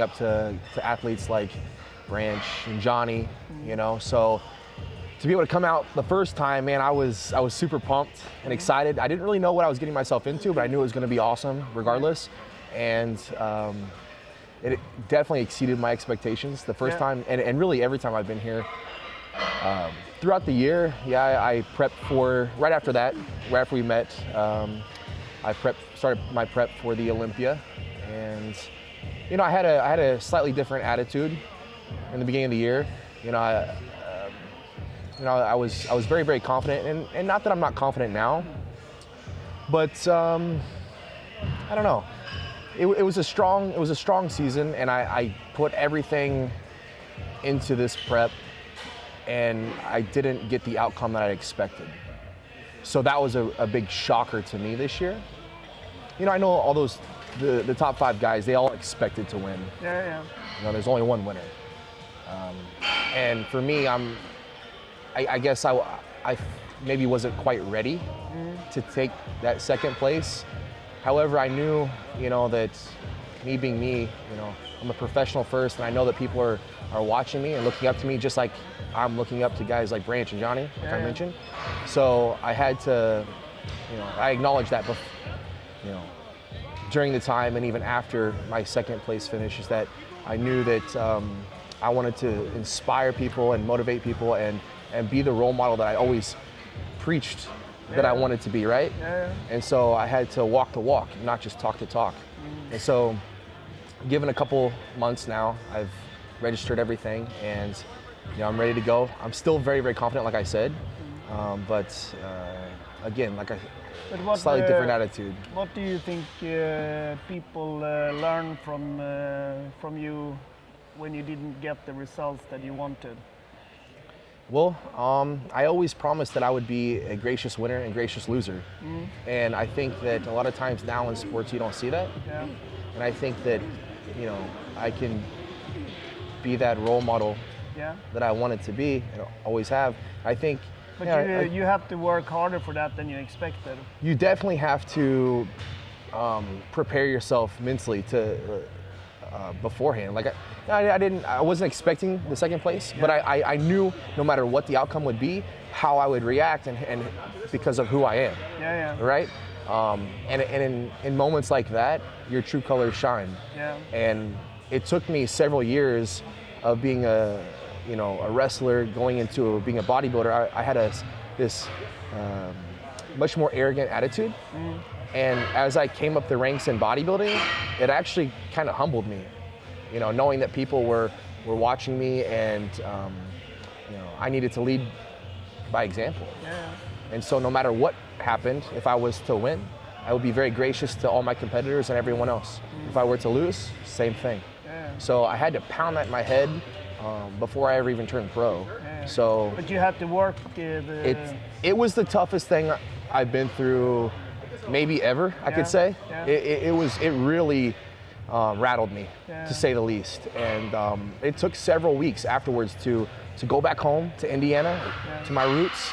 up to athletes like Branch and Johnny, you know. So to be able to come out the first time, man, I was super pumped and excited. I didn't really know what I was getting myself into, but I knew it was going to be awesome regardless. And it definitely exceeded my expectations the first time, and really every time I've been here. Throughout the year, I prepped for, right after that, right after we met, I started my prep for the Olympia. And, you know, I had a slightly different attitude in the beginning of the year. You know, I was very, very confident, and not that I'm not confident now, but I don't know. It was a strong season, and I put everything into this prep, and I didn't get the outcome that I expected. So that was a big shocker to me this year. You know, I know all those the top 5 guys, they all expected to win. Yeah. You know, there's only one winner. And for me, I guess I maybe wasn't quite ready to take that second place. However, I knew, you know, that me being me, you know, I'm a professional first, and I know that people are watching me and looking up to me just like I'm looking up to guys like Branch and Johnny, like I mentioned. So I had to, you know, I acknowledged that, you know, during the time and even after my second place finish, is that I knew that I wanted to inspire people and motivate people and be the role model that I always preached that I wanted to be, right? And so I had to walk the walk, not just talk the talk. And so, given a couple months now, I've registered everything, and you know, I'm ready to go. I'm still very, very confident, like I said, but again, like slightly different attitude. What do you think people learn from you when you didn't get the results that you wanted? Well, I always promised that I would be a gracious winner and gracious loser. And I think that a lot of times now in sports you don't see that. And I think that, you know, I can be that role model that I wanted to be and always have. I think. But you have to work harder for that than you expected. You definitely have to prepare yourself mentally to beforehand. Like I wasn't expecting the second place, but I knew no matter what the outcome would be, how I would react, and because of who I am. Right? And in moments like that, your true colors shine. And it took me several years of being a wrestler going into being a bodybuilder. I had this much more arrogant attitude. And as I came up the ranks in bodybuilding, it actually kind of humbled me, you know, knowing that people were watching me, and you know, I needed to lead by example. And so no matter what happened, if I was to win, I would be very gracious to all my competitors and everyone else. If I were to lose, same thing. So I had to pound that in my head before I ever even turned pro. So, but you had to work. It was the toughest thing I've been through, maybe ever. I could say. It really rattled me, to say the least. And it took several weeks afterwards to go back home to Indiana, to my roots,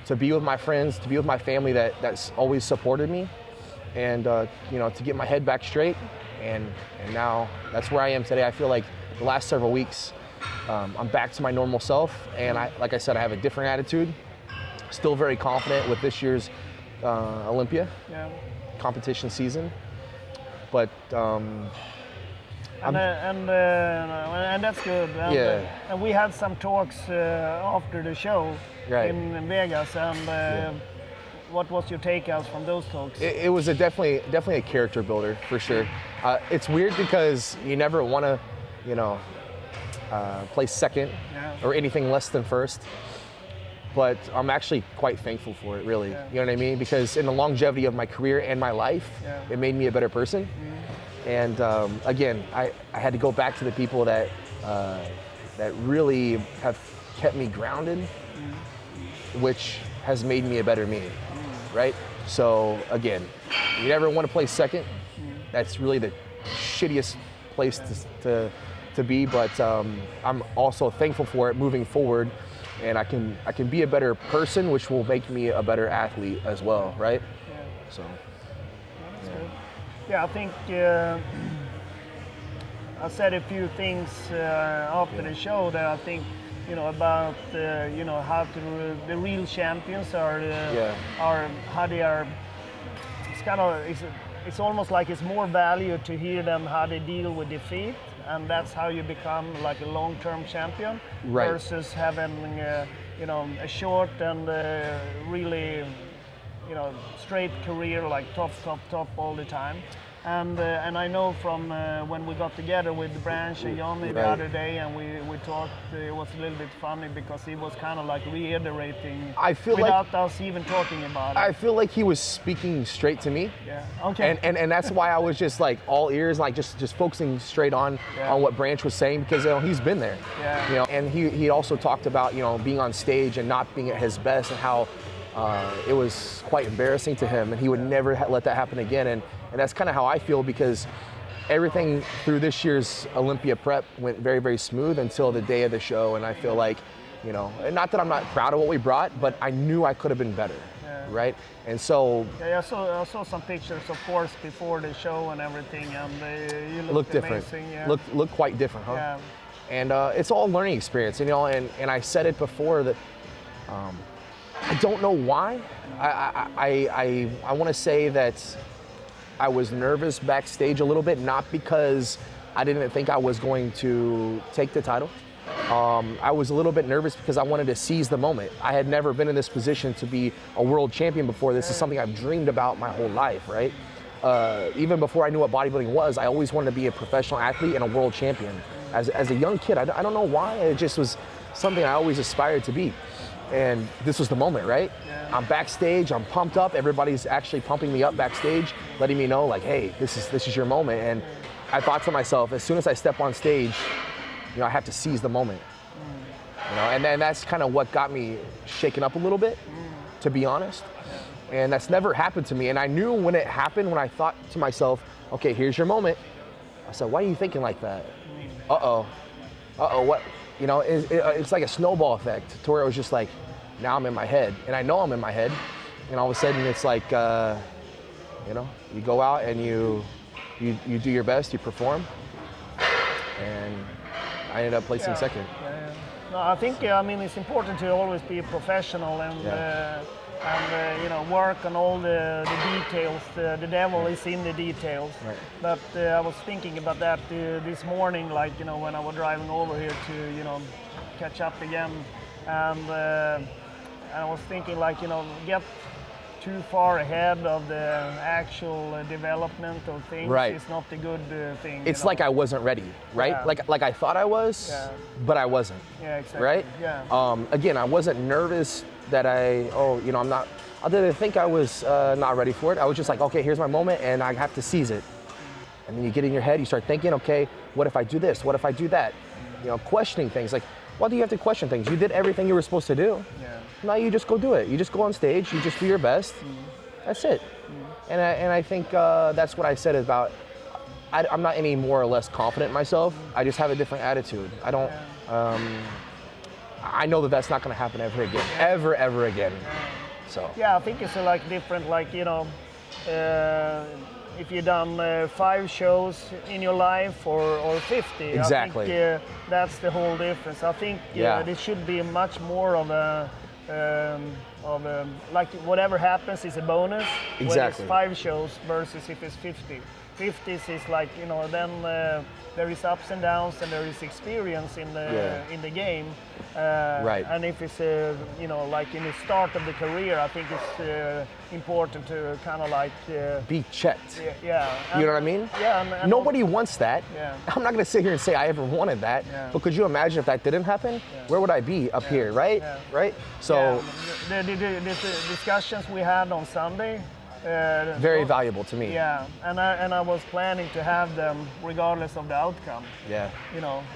to be with my friends, to be with my family that's always supported me, and you know, to get my head back straight. And now that's where I am today. I feel like the last several weeks, I'm back to my normal self, and like I said, I have a different attitude. Still very confident with this year's Olympia competition season, but and that's good. And we had some talks after the show in Vegas, and what was your takeouts from those talks? It was definitely a character builder for sure. It's weird because you never want to, you know, place second or anything less than first. But I'm actually quite thankful for it, really. You know what I mean? Because in the longevity of my career and my life, it made me a better person. And again, I had to go back to the people that really have kept me grounded, which has made me a better me, right? So again, you never want to play second. That's really the shittiest place to be, but I'm also thankful for it moving forward. And I can be a better person, which will make me a better athlete as well, right? So, that's good. I think I said a few things after the show that I think, about how the real champions are how they are. It's kind of it's almost like it's more value to hear them how they deal with defeat, and that's how you become like a long-term champion, versus having a short and really straight career, like top all the time. And I know from when we got together with Branch and Johnny the other day, and we talked, it was a little bit funny because he was kind of like reiterating without us even talking about it. I feel like he was speaking straight to me. Yeah. Okay. And that's why I was just like all ears, like just focusing straight on what Branch was saying, because he's been there. Yeah. And he also talked about being on stage and not being at his best, and how it was quite embarrassing to him, and he would never let that happen again. And that's kind of how I feel, because everything through this year's Olympia prep went very, very smooth until the day of the show. And I feel like, and not that I'm not proud of what we brought, but I knew I could have been better, right? And so... Yeah, I saw some pictures, of course, before the show and everything, and you looked different. Amazing. Yeah. Looked quite different, huh? Yeah. And it's all learning experience, and I said it before that I don't know why. I want to say that I was nervous backstage a little bit, not because I didn't think I was going to take the title. I was a little bit nervous because I wanted to seize the moment. I had never been in this position to be a world champion before. This is something I've dreamed about my whole life, right? Even before I knew what bodybuilding was, I always wanted to be a professional athlete and a world champion. As a young kid, I don't know why, it just was something I always aspired to be. And this was the moment, right? Yeah. I'm backstage, I'm pumped up, everybody's actually pumping me up backstage, letting me know like, hey, this is your moment. And I thought to myself, as soon as I step on stage, I have to seize the moment. And then that's kind of what got me shaken up a little bit, to be honest. And that's never happened to me. And I knew when it happened, when I thought to myself, okay, here's your moment. I said, why are you thinking like that? Uh-oh, what? It's like a snowball effect, to where it was just like, now I'm in my head, and I know I'm in my head, and all of a sudden it's like, you go out and you do your best, you perform, and I ended up placing second. Yeah. No, I think it's important to always be a professional and work on all the details. The devil is in the details. Right. But I was thinking about that this morning, like when I was driving over here to catch up again, and I was thinking like get too far ahead of the actual development of things is not a good thing. It's like I wasn't ready, right? Yeah. Like I thought I was, but I wasn't. Yeah, exactly. Right? Yeah. Again, I wasn't nervous that I'm not. I didn't think I was not ready for it. I was just like, okay, here's my moment, and I have to seize it. And then you get in your head, you start thinking, okay, what if I do this? What if I do that? Questioning things. Like, why do you have to question things? You did everything you were supposed to do. Yeah. Now you just go do it. You just go on stage. You just do your best. That's it. And I think that's what I said about. I'm not any more or less confident in myself. I just have a different attitude. I don't. I know that that's not going to happen ever again. Ever again. So. Yeah, I think it's like different. Like if you've done 5 shows in your life or 50. Exactly. I think that's the whole difference. I think there should be much more of a like whatever happens is a bonus. Exactly. When it's 5 shows versus if it's 50. 50s is like then there is ups and downs and there is experience in the game. Right. And if it's like in the start of the career, I think it's important to kind of like be checked. Yeah. You know what I mean? Yeah. And nobody wants that. Yeah. I'm not going to sit here and say I ever wanted that. Yeah. But could you imagine if that didn't happen? Where would I be up here, right? Yeah. Right. So the discussions we had on Sunday. Very valuable to me. Yeah, and I was planning to have them regardless of the outcome. Yeah.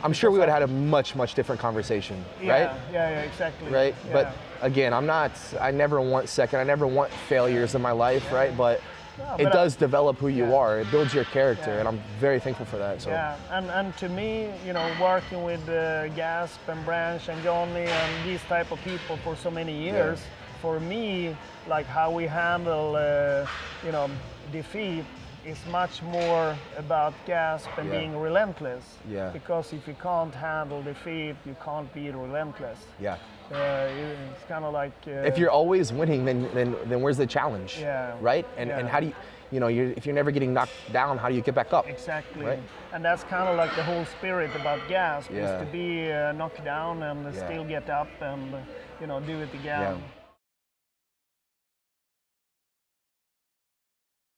I'm sure we would have had a much different conversation, right? Yeah, exactly. Right? Yeah. But again, I never want second, I never want failures in my life, right? But it does develop who you are. It builds your character, and I'm very thankful for that. So. Yeah, and to me, working with GASP and Branch and Johnny and these type of people for so many years, for me, like how we handle, defeat is much more about GASP and being relentless. Yeah. Because if you can't handle defeat, you can't be relentless. Yeah. It's kind of like if you're always winning, then where's the challenge? Yeah. Right? And how do you, if you're never getting knocked down, how do you get back up? Exactly. Right? And that's kind of like the whole spirit about GASP, Yeah. is to be knocked down and Yeah. still get up and do it again. Yeah.